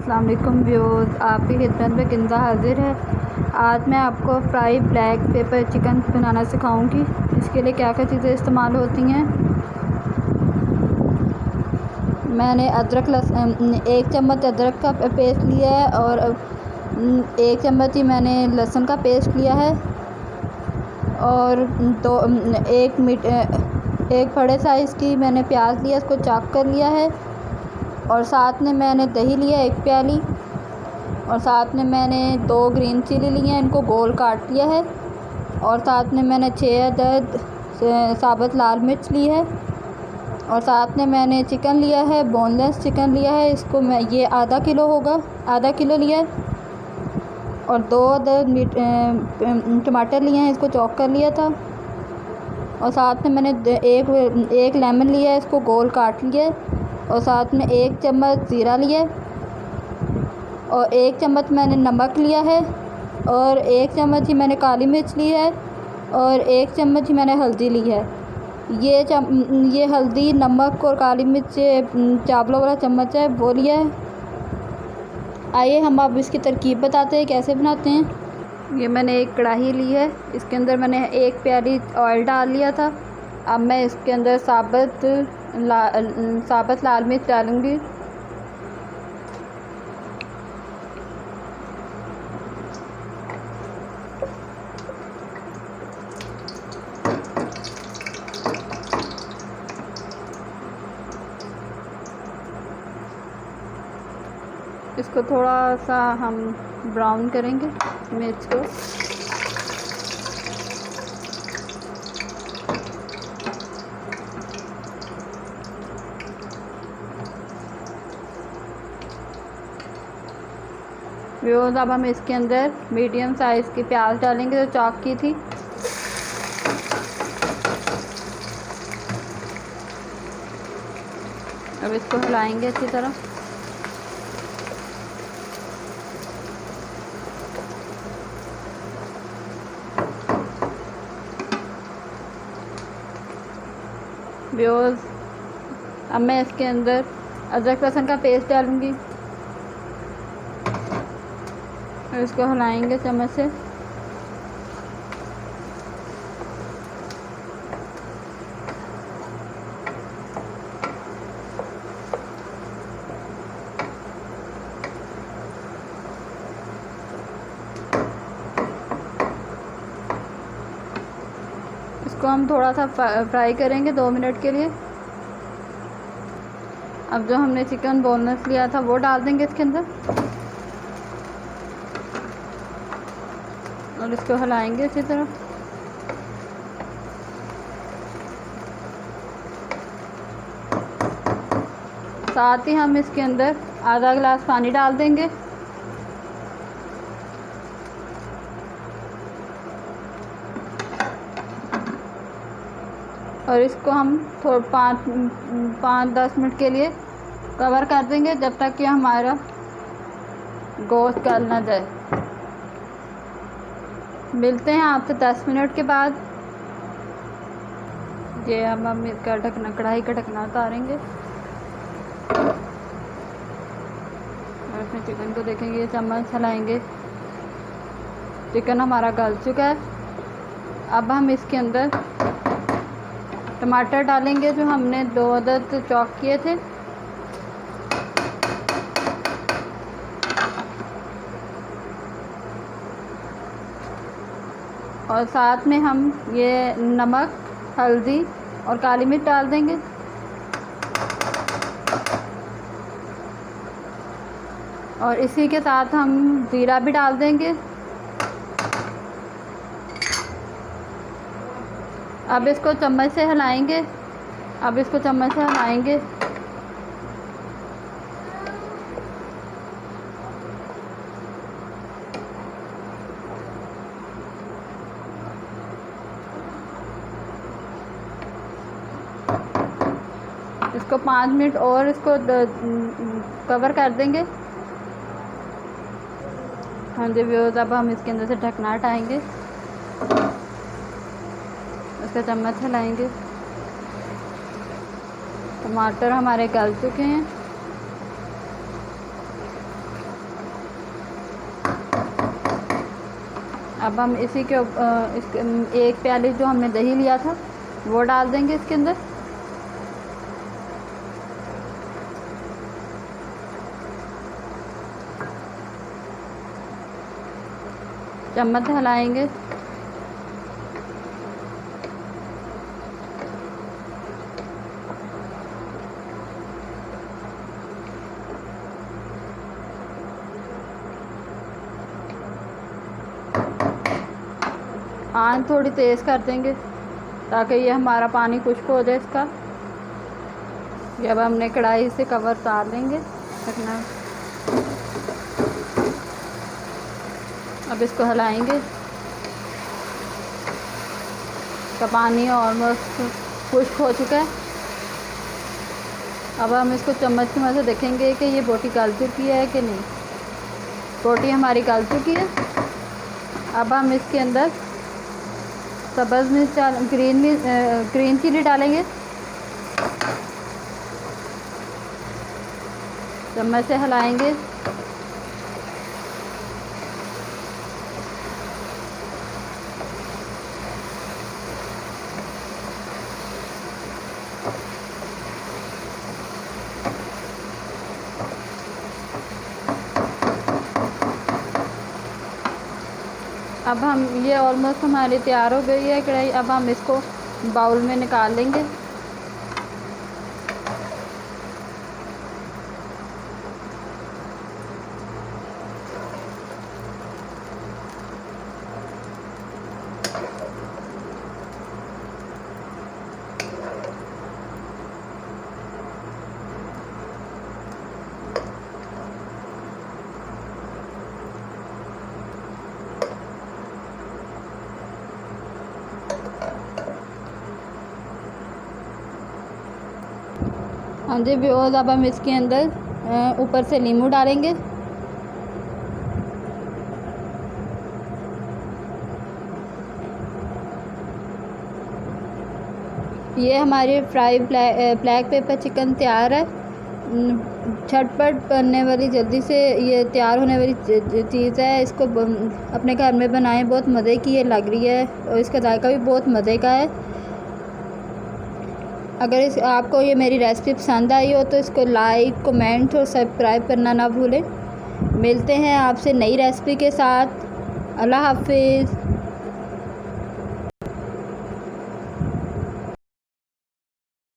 अस्सलाम वालेकुम व्यूअर्स, आपकी खिदमत में किंजा हाज़िर है। आज मैं आपको फ्राई ब्लैक पेपर चिकन बनाना सिखाऊंगी। इसके लिए क्या क्या चीज़ें इस्तेमाल होती हैं। मैंने अदरक लहसुन 1 चम्मच अदरक का पेस्ट लिया है और 1 चम्मच ही मैंने लहसुन का पेस्ट लिया है और एक बड़े साइज़ की मैंने प्याज लिया, इसको चॉप कर लिया है। और साथ में मैंने दही लिया 1 प्याली और साथ में मैंने 2 ग्रीन चिली लिए हैं, इनको गोल काट लिया है। और साथ में मैंने 6 अदद साबुत लाल मिर्च ली है और साथ में मैंने चिकन लिया है, बोनलेस चिकन लिया है। इसको मैं ये आधा किलो होगा, आधा किलो लिया है। और 2 अदद टमाटर लिए हैं, इसको चॉप कर लिया था। और साथ में मैंने एक लेमन लिया है, इसको गोल काट लिया है। और साथ में 1 चम्मच ज़ीरा लिया और 1 चम्मच मैंने नमक लिया है और 1 चम्मच ही मैंने काली मिर्च ली है और 1 चम्मच ही मैंने हल्दी ली है। ये हल्दी, नमक और काली मिर्च चावलों वाला चम्मच है, वो लिया है। आइए हम अब इसकी तरकीब बताते हैं कैसे बनाते हैं। ये मैंने एक कढ़ाई ली है, इसके अंदर मैंने 1 प्याली ऑयल डाल लिया था। अब मैं इसके अंदर साबुत लाल मिर्च डालूँगी। इसको थोड़ा सा हम ब्राउन करेंगे मिर्च को। व्यूअर्स, अब हम इसके अंदर मीडियम साइज़ की प्याज डालेंगे जो चॉप की थी। अब इसको हिलाएंगे अच्छी तरह। व्यूअर्स, अब मैं इसके अंदर अदरक लहसुन का पेस्ट डालूँगी और इसको हिलाएंगे चम्मच से। इसको हम थोड़ा सा फ्राई करेंगे 2 मिनट के लिए। अब जो हमने चिकन बोनलेस लिया था वो डाल देंगे इसके अंदर और इसको हिलाएंगे अच्छी तरह। साथ ही हम इसके अंदर आधा गिलास पानी डाल देंगे। और इसको हम 5-10 मिनट के लिए कवर कर देंगे जब तक कि हमारा गोश्त गल ना जाए। मिलते हैं आपसे 10 मिनट के बाद। ये हम इसका ढकना, कढ़ाई का ढकना उतारेंगे और अपने चिकन को देखेंगे, चम्मच हिलाएंगे। चिकन हमारा गल चुका है। अब हम इसके अंदर टमाटर डालेंगे जो हमने 2 अदद चॉप किए थे। और साथ में हम ये नमक, हल्दी और काली मिर्च डाल देंगे। और इसी के साथ हम ज़ीरा भी डाल देंगे। अब इसको चम्मच से हिलाएंगे। इसको 5 मिनट और इसको कवर कर देंगे। हाँ जी व्यूअर्स, अब हम इसके अंदर से ढकना हटाएंगे, इसका चम्मच हिलाएंगे। टमाटर हमारे गल चुके हैं। अब हम इसी के एक प्याली जो हमने दही लिया था वो डाल देंगे इसके अंदर। चम्मच हिलाएंगे। आंच थोड़ी तेज़ कर देंगे ताकि ये हमारा पानी खुश्क हो जाए इसका। ये अब हमने कढ़ाई से कवर उतार देंगे रखना। अब इसको हिलाएंगे। इसका पानी ऑलमोस्ट खुश्क हो चुका है। अब हम इसको चम्मच की मदद से देखेंगे कि ये बोटी गल चुकी है कि नहीं। बोटी हमारी गल चुकी है। अब हम इसके अंदर सब्ज़ मिर्च ग्रीन चिली डालेंगे। चम्मच से हिलाएंगे। अब हम ये ऑलमोस्ट हमारी तैयार हो गई है कढ़ाई। अब हम इसको बाउल में निकाल लेंगे। हाँ जी व्यूअर्स, अब हम इसके अंदर ऊपर से नींबू डालेंगे। ये हमारी फ्राई ब्लैक पेपर चिकन तैयार है। झटपट बनने वाली, जल्दी से ये तैयार होने वाली चीज़ है। इसको अपने घर में बनाएं, बहुत मज़े की ये लग रही है और इसका जायका भी बहुत मज़े का है। अगर आपको ये मेरी रेसिपी पसंद आई हो तो इसको लाइक, कमेंट और सब्सक्राइब करना ना भूलें। मिलते हैं आपसे नई रेसिपी के साथ। अल्लाह हाफिज़।